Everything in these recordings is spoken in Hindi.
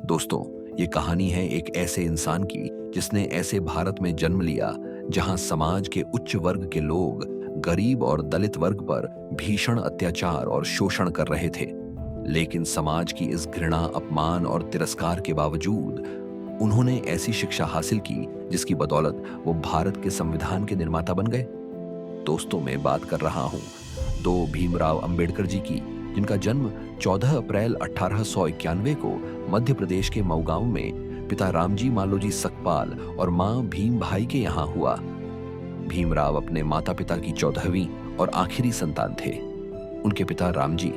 दोस्तों, ये कहानी है एक ऐसे इंसान की जिसने ऐसे भारत में जन्म लिया जहां समाज के उच्च वर्ग के लोग गरीब और दलित वर्ग पर भीषण अत्याचार और शोषण कर रहे थे। लेकिन समाज की इस घृणा, अपमान और तिरस्कार के बावजूद उन्होंने ऐसी शिक्षा हासिल की जिसकी बदौलत वो भारत के संविधान के निर्माता बन गए। दोस्तों, मैं बात कर रहा हूं दो भीमराव अंबेडकर जी की, जिनका जन्म 14 अप्रैल 1891 को मध्य प्रदेश के मऊ गांव में पिता रामजी मालोजी सकपाल और मां भीम भाई के यहाँ हुआ। भीमराव अपने माता पिता की 14वीं और आखिरी संतान थे। उनके पिता रामजी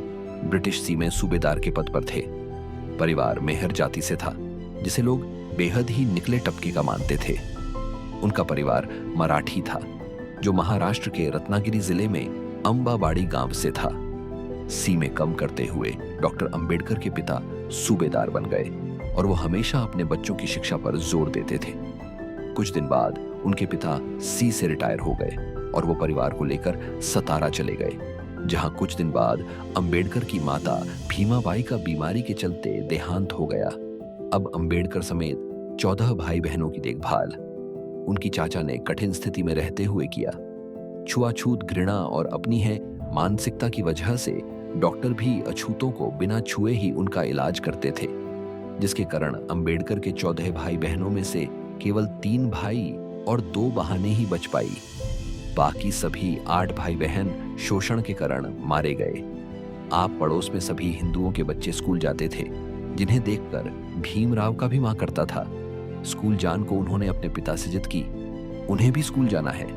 ब्रिटिश सी में सूबेदार के पद पर थे। परिवार मेहर जाति से था, जिसे लोग बेहद ही निकले टपके का मानते थे। उनका परिवार मराठी था, जो महाराष्ट्र के रत्नागिरी जिले में अंबाबाड़ी गांव से था। सी में कम करते हुए डॉक्टर अंबेडकर के पिता सूबेदार बन गए और वो हमेशा अपने बच्चों की शिक्षा पर जोर देते थे। कुछ दिन बाद उनके पिता सी से रिटायर हो गए और वो परिवार को लेकर सतारा चले गए, जहां कुछ दिन बाद अंबेडकर की माता भीमाबाई का बीमारी के चलते देहांत हो गया। अब अंबेडकर समेत 14 भाई बहनों की देखभाल उनकी चाचा ने कठिन स्थिति में रहते हुए किया। छुआछूत, घृणा और अपनी है मानसिकता की वजह से डॉक्टर भी अछूतों को बिना छुए ही उनका इलाज करते थे, जिसके कारण अंबेडकर के 14 भाई बहनों में से केवल 3 भाई और 2 बहनें ही बच पाई। बाकी सभी 8 भाई बहन शोषण के कारण मारे गए। आप पड़ोस में सभी हिंदुओं के बच्चे स्कूल जाते थे, जिन्हें देखकर भीमराव का भी मां करता था। स्कूल जान को उन्होंने अपने पिता से जिद की, उन्हें भी स्कूल जाना है,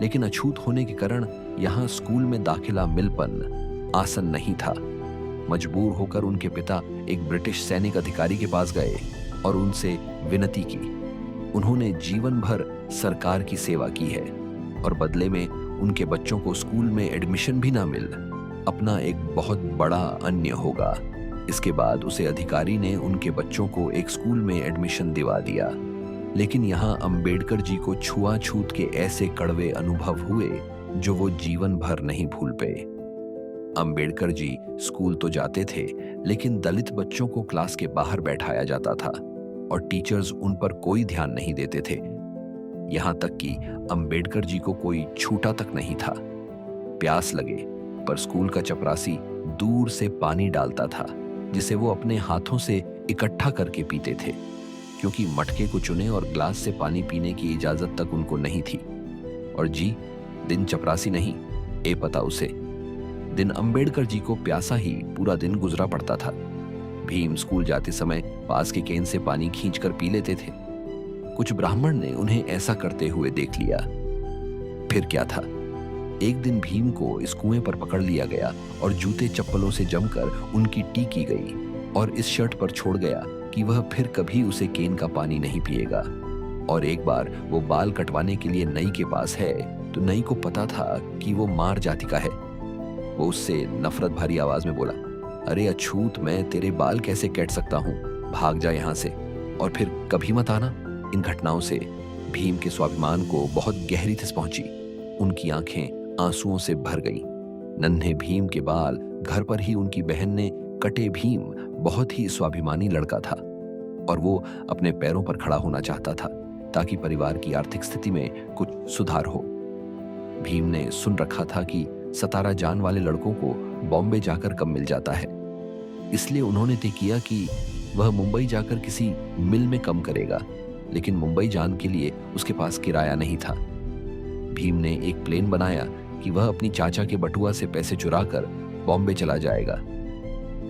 लेकिन अछूत होने के कारण यहाँ स्कूल में दाखिला मिलपन आसन नहीं था। मजबूर होकर उनके पिता एक ब्रिटिश सैनिक अधिकारी के पास गए और उनसे विनती की। उन्होंने जीवन भर सरकार की सेवा की है और बदले में उनके बच्चों को स्कूल में एडमिशन भी ना मिल अपना एक बहुत बड़ा अन्याय होगा। इसके बाद उसे अधिकारी ने उनके बच्चों को एक स्कूल में एडमिशन दिवा दिया। लेकिन यहाँ अंबेडकर जी को छुआछूत के ऐसे कड़वे अनुभव हुए जो वो जीवन भर नहीं भूल पाए। अंबेडकर जी स्कूल तो जाते थे, लेकिन दलित बच्चों को क्लास के बाहर बैठाया जाता था और टीचर्स उन पर कोई ध्यान नहीं देते थे। यहाँ तक कि अंबेडकर जी को कोई छूटा तक नहीं था। प्यास लगे पर स्कूल का चपरासी दूर से पानी डालता था, जिसे वो अपने हाथों से इकट्ठा करके पीते थे, क्योंकि मटके को चुने और ग्लास से पानी पीने की इजाजत तक उनको नहीं थी। और जी, दिन चपरासी नहीं, ए पता उसे, दिन अंबेडकर जी को प्यासा ही पूरा दिन गुजरा पड़ता था। भीम स्कूल जाते समय पास के केन से पानी खींचकर पी लेते थे। कुछ ब्राह्मण ने उन्हें ऐसा करते हुए देख लिया। फिर क्या था, एक दिन भीम को इस कुएं पर पकड़ लिया गया और जूते चप्पलों से जमकर उनकी टी की गई और इस शर्त पर छोड़ गया कि वह फिर कभी उसे केन का पानी नहीं पिएगा। और एक बार वो बाल कटवाने के लिए नई के पास है तो नई को पता था कि वो मार जाति का है। वो उससे नफरत भरी आवाज में बोला, अरे अछूत, मैं तेरे बाल कैसे काट सकता हूँ, भाग जा यहाँ से और फिर कभी मत आना। इन घटनाओं से भीम के स्वाभिमान को बहुत गहरी ठेस पहुंची। उनकी आंखें आंसुओं से भर गई। नन्हे भीम के बाल घर पर ही उनकी बहन ने कटे। भीम बहुत ही स्वाभिमानी लड़का था और वो अपने पैरों पर खड़ा होना चाहता था ताकि परिवार की आर्थिक स्थिति में कुछ सुधार हो। भीम ने सुन रखा था कि सतारा जान वाले लड़कों को बॉम्बे जाकर कम मिल जाता है, इसलिए उन्होंने तय किया कि वह मुंबई जाकर किसी मिल में कम करेगा, लेकिन मुंबई जान के लिए उसके पास किराया नहीं था। भीम ने एक प्लेन बनाया कि वह अपनी चाचा के बटुआ से पैसे चुराकर बॉम्बे चला जाएगा।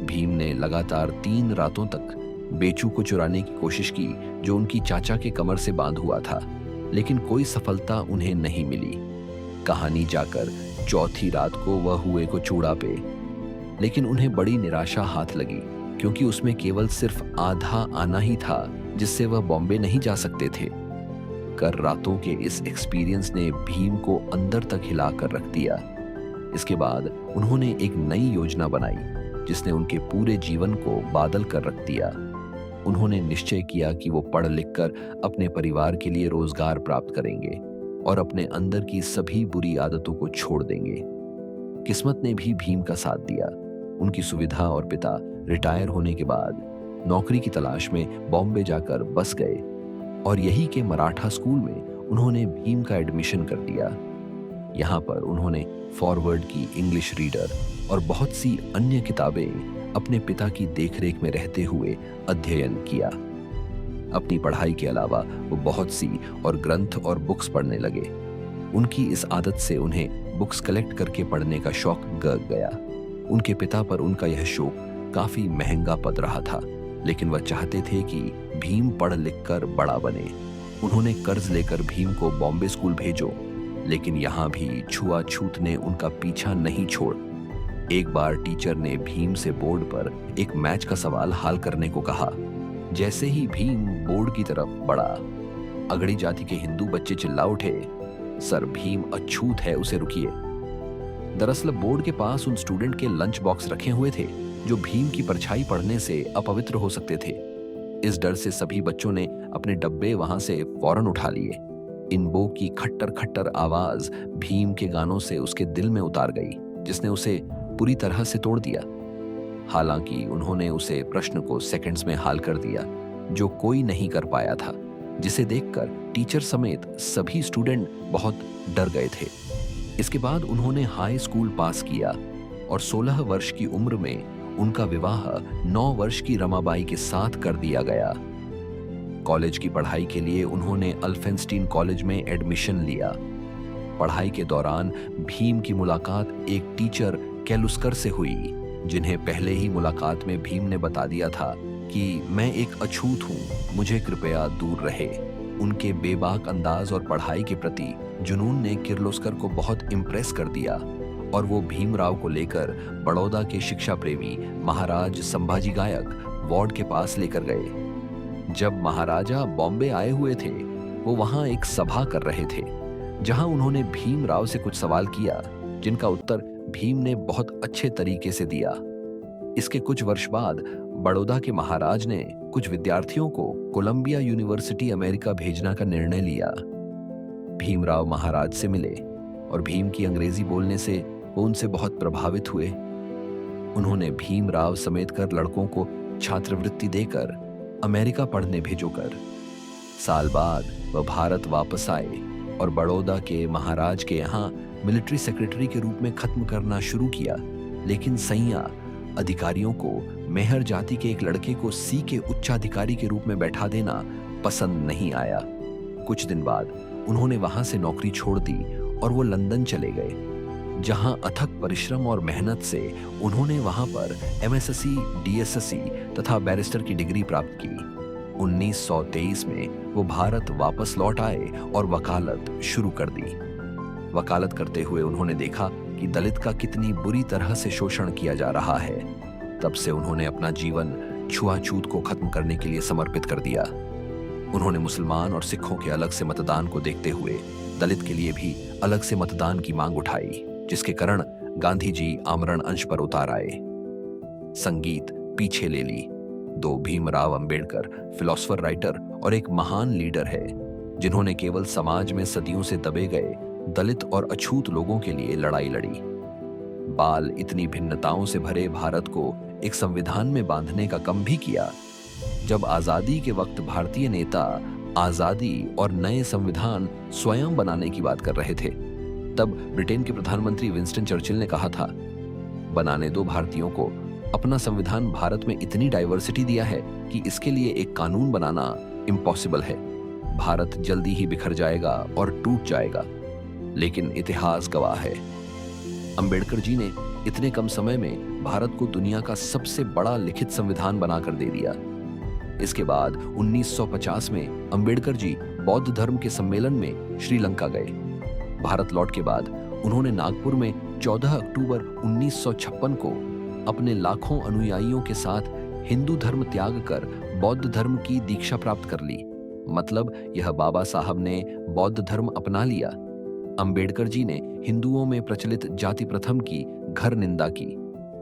भीम ने लगातार 3 रातों तक बेचू को चुराने की कोशिश की, जो उनकी चाचा के कमर से बांध हुआ था, लेकिन कोई सफलता उन्हें नहीं मिली। कहानी जाकर चौथी रात को वह हुए को चूड़ा पे, लेकिन उन्हें बड़ी निराशा हाथ लगी, क्योंकि उसमें केवल सिर्फ आधा आना ही था जिससे वह बॉम्बे नहीं जा सकते थे। कर रातों के इस एक्सपीरियंस ने भीम को अंदर तक हिला कर रख दिया। इसके बाद उन्होंने एक नई योजना बनाई जिसने उनके पूरे जीवन को बादल कर रख दिया। उन्होंने निश्चय किया कि वो पढ़ लिख कर अपने परिवार के लिए रोजगार प्राप्त करेंगे और अपने अंदर की सभी बुरी आदतों को छोड़ देंगे। किस्मत ने भी भीम का साथ दिया। उनकी सुविधा और पिता रिटायर होने के बाद नौकरी की तलाश में बॉम्बे जाकर बस गए और यही के मराठा स्कूल में उन्होंने भीम का एडमिशन कर दिया। यहाँ पर उन्होंने फॉरवर्ड की इंग्लिश रीडर और बहुत सी अन्य किताबें अपने पिता की देखरेख में रहते हुए अध्ययन किया। अपनी पढ़ाई के अलावा वो बहुत सी और ग्रंथ और बुक्स पढ़ने लगे। उनकी इस आदत से उन्हें बुक्स कलेक्ट करके पढ़ने का शौक गया। उनके पिता पर उनका यह शौक काफी महंगा पड़ रहा था, लेकिन वह चाहते थे कि भीम पढ़ लिख कर बड़ा बने। उन्होंने कर्ज लेकर भीम को बॉम्बे स्कूल भेजो, लेकिन यहाँ भी छुआछूत ने उनका पीछा नहीं छोड़। एक बार टीचर ने भीम से बोर्ड पर एक मैच का सवाल हल करने को कहा। जैसे ही भीम बोर्ड की तरफ बढ़ा, अगड़ी जाति के हिंदू बच्चे चिल्ला उठे, सर भीम अछूत है, उसे रुकिए। दरअसल बोर्ड के पास उन स्टूडेंट के लंच बॉक्स रखे हुए थे जो भीम की परछाई पढ़ने से अपवित्र हो सकते थे। इस डर से सभी बच्चों ने अपने डब्बे वहां से फौरन उठा लिए। इन बो की खट्टर खट्टर आवाज भीम के गानों से उसके दिल में उतार गई, जिसने उसे पूरी तरह से तोड़ दिया। हालांकि उन्होंने उसे प्रश्न को सेकंड्स में हल कर दिया, जो कोई नहीं कर पाया था, जिसे देखकर टीचर समेत सभी स्टूडेंट बहुत डर गए थे। इसके बाद उन्होंने हाई स्कूल पास किया और 16 वर्ष की उम्र में उनका विवाह 9 वर्ष की रमाबाई के साथ कर दिया गया। कॉलेज की पढ़ाई के लिए उन्होंने अल्फेंस्टीन कॉलेज में एडमिशन लिया। पढ़ाई के दौरान भीम की मुलाकात एक टीचर केलुस्कर से हुई, जिन्हें पहले ही मुलाकात में भीम ने बता दिया था कि मैं एक अछूत हूँ, मुझे कृपया दूर रहे। उनके बेबाक अंदाज और पढ़ाई के प्रति जुनून ने किर्लोस्कर को बहुत इम्प्रेस कर दिया और वो भीमराव को लेकर बड़ौदा के शिक्षा प्रेमी महाराज संभाजी गायक वार्ड के पास लेकर गए। जब महाराजा बॉम्बे आए हुए थे, वो वहां एक सभा कर रहे थे, जहां उन्होंने भीमराव से कुछ सवाल किया, जिनका उत्तर भीम ने बहुत अच्छे तरीके से दिया। इसके कुछ वर्ष बाद बड़ौदा के महाराज ने कुछ विद्यार्थियों को कोलंबिया यूनिवर्सिटी अमेरिका भेजना का निर्णय लिया। भीमराव महाराज से मिले और भीम की अंग्रेजी बोलने से वो उनसे बहुत प्रभावित हुए। उन्होंने भीमराव समेत कर लड़कों को छात्रवृत्ति देकर अमेरिका पढ़ने भेजोकर साल बाद वह भारत वापस आए और बड़ौदा के महाराज के यहाँ मिलिट्री सेक्रेटरी के रूप में खत्म करना शुरू किया। लेकिन सैया अधिकारियों को मेहर जाति के एक लड़के को सी के उच्चाधिकारी के रूप में बैठा देना पसंद नहीं आया। कुछ दिन बाद उन्होंने वहां से नौकरी छोड़ दी और वो लंदन चले गए, जहां अथक परिश्रम और मेहनत से उन्होंने वहां पर एमएससी, डीएसएससी तथा बैरिस्टर की डिग्री प्राप्त की। 1923 में वो भारत वापस लौट आए और वकालत शुरू कर दी। वकालत करते हुए उन्होंने देखा कि दलित का कितनी बुरी तरह से शोषण किया जा रहा है। तब से उन्होंने अपना जीवन छुआछूत को खत्म करने के लिए समर्पित कर दिया। उन्होंने मुसलमान और सिखों के अलग से मतदान को देखते हुए दलित के लिए भी अलग से मतदान की मांग उठाई, जिसके कारण गांधी जी आमरण अंश पर उतार आए। संगीत पीछे ले ली। दो भीमराव अंबेडकर फिलोसोफर, राइटर और एक महान लीडर है, जिन्होंने केवल समाज में सदियों से दबे गए दलित और अछूत लोगों के लिए लड़ाई लड़ी। बाल इतनी भिन्नताओं से भरे भारत को एक संविधान में बांधने का काम भी किया। जब आजादी के वक्त भारतीय नेता आजादी और नए संविधान स्वयं बनाने की बात कर रहे थे, तब ब्रिटेन के प्रधानमंत्री विंस्टन चर्चिल ने कहा था, बनाने दो भारतीयों को, अपना संविधान भारत में इतनी डाइवर्सिटी दिया है कि इसके लिए एक कानून बनाना इम्पॉसिबल है। भारत जल्दी ही बिखर जाएगा और टूट जाएगा। लेकिन इतिहास गवाह है, अंबेडकर जी ने इतने कम समय में भारत को दुनिया का सबसे बड़ा लिखित संविधान बनाकर दे दिया। इसके बाद 1950 में अंबेडकर जी बौद्ध धर्म के सम्मेलन में श्रीलंका गए। भारत लौट के बाद उन्होंने नागपुर में 14 अक्टूबर 1956 को अपने लाखों अनुयायियों के साथ हिंदू धर्म त्याग कर बौद्ध धर्म की दीक्षा प्राप्त कर ली। मतलब यह बाबा साहब ने बौद्ध धर्म अपना लिया। अंबेडकर जी ने हिंदुओं में प्रचलित जाति प्रथम की घर निंदा की।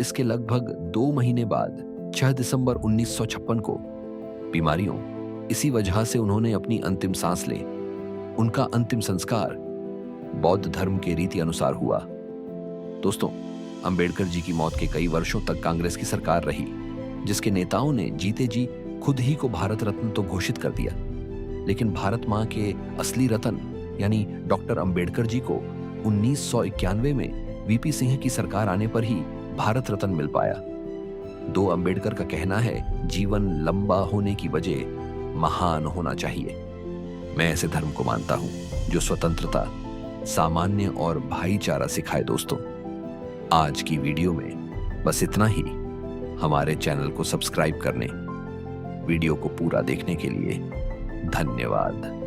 इसके लगभग 2 महीने बाद 6 दिसंबर 1956 को बीमारियों इसी वजह से उन्होंने अपनी अंतिम सांस ली। उनका अंतिम संस्कार बौद्ध धर्म के रीति अनुसार हुआ। दोस्तों, अंबेडकर जी की मौत के कई वर्षों तक कांग्रेस की सरकार रही। जिसके नेताओं ने जीते जी खुद ही को भारत रत्न तो घोषित कर दिया, लेकिन भारत मां के असली रतन यानी डॉक्टर अंबेडकर जी को 1991 में वीपी सिंह की सरकार आने पर ही भारत रत्न मिल पाया। दो अंबेडकर का कहना है, जीवन लंबा होने की वजह महान होना चाहिए। मैं ऐसे धर्म को मानता हूं जो स्वतंत्रता, सामान्य और भाईचारा सिखाए। दोस्तों, आज की वीडियो में बस इतना ही। हमारे चैनल को सब्सक्राइब करने, वीडियो को पूरा देखने के लिए धन्यवाद।